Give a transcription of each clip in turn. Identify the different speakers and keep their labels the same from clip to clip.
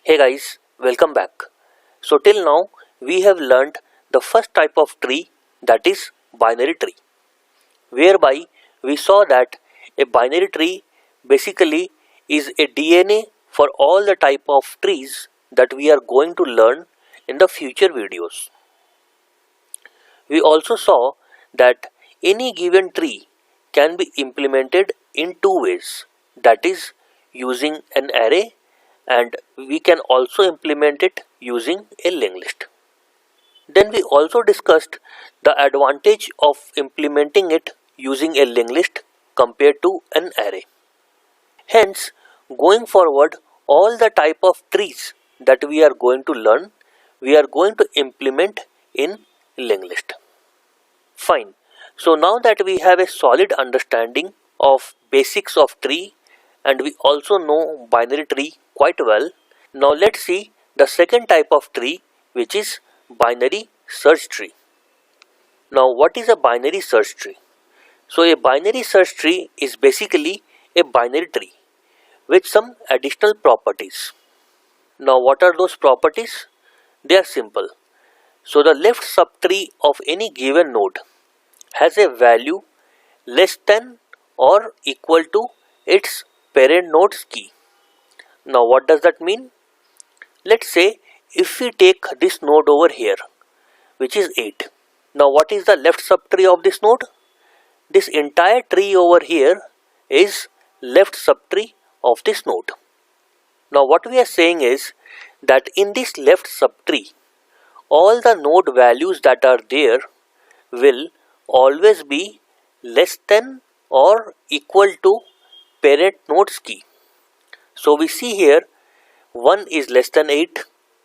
Speaker 1: Hey guys, welcome back. So till now we have learned the first type of tree, that is binary tree, whereby we saw that a binary tree basically is a DNA for all the type of trees that we are going to learn in the future videos. We also saw that any given tree can be implemented in two ways, that is using an array, and we can also implement it using a linked list. Then we also discussed the advantage of implementing it using a linked list compared to an array. Hence, going forward, all the type of trees that we are going to learn, we are going to implement in linked list. Fine. So now that we have a solid understanding of basics of tree and we also know binary tree quite well, now let's see the second type of tree, which is binary search tree. Now what is a binary search tree? So a binary search tree is basically a binary tree with some additional properties. Now what are those properties? They are simple. So the left subtree of any given node has a value less than or equal to its parent node's key. Now what does that mean? Let's say if we take this node over here, which is 8. Now what is the left subtree of this node? This entire tree over here is left subtree of this node. Now what we are saying is that in this left subtree, all the node values that are there will always be less than or equal to parent node's key. So we see here 1 is less than 8,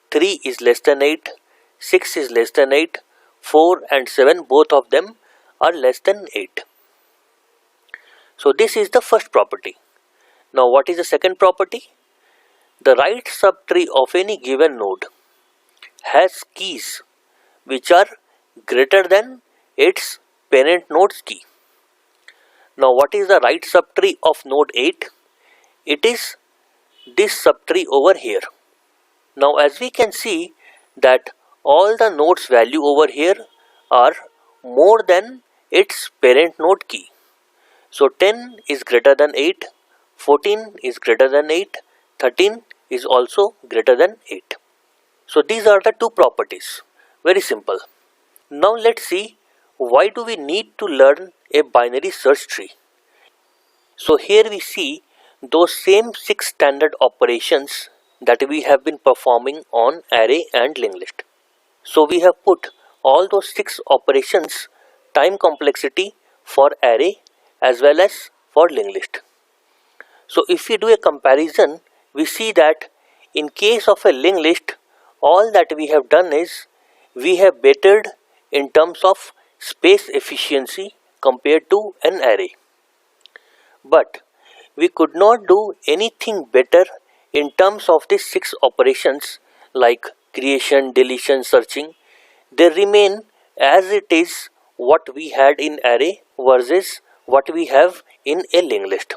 Speaker 1: 3 is less than 8, 6 is less than 8, 4 and 7, both of them are less than 8. So this is the first property. Now what is the second property? The right subtree of any given node has keys which are greater than its parent node's key. Now what is the right subtree of node 8? It is this subtree over here. Now as we can see that all the nodes value over here are more than its parent node key. So 10 is greater than 8, 14 is greater than 8, 13 is also greater than 8. So these are the two properties. Very simple. Now let's see why do we need to learn a binary search tree. So here we see those same 6 standard operations that we have been performing on array and linked list. So we have put all those 6 operations time complexity for array as well as for linked list. So if we do a comparison, we see that in case of a linked list, all that we have done is we have bettered in terms of space efficiency compared to an array. But we could not do anything better in terms of these 6 operations like creation, deletion, searching. They remain as it is what we had in array versus what we have in a linked list.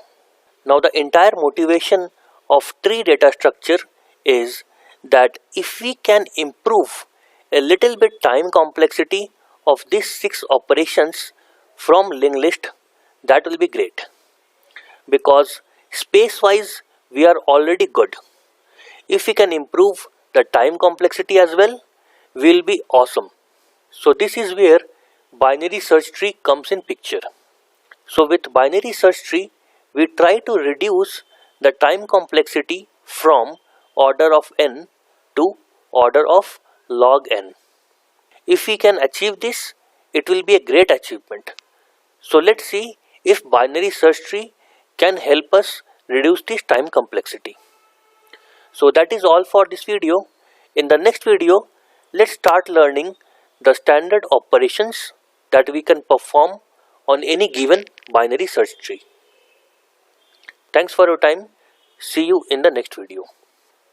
Speaker 1: Now the entire motivation of tree data structure is that if we can improve a little bit time complexity of these 6 operations from linked list, that will be great, because space wise we are already good. If we can improve the time complexity as well, we will be awesome. So this is where binary search tree comes in picture. So with binary search tree, we try to reduce the time complexity from order of n to order of log n. If we can achieve this, it will be a great achievement. So let's see if binary search tree can help us reduce this time complexity. So that is all for this video. In the next video, let's start learning the standard operations that we can perform on any given binary search tree. Thanks for your time. See you in the next video.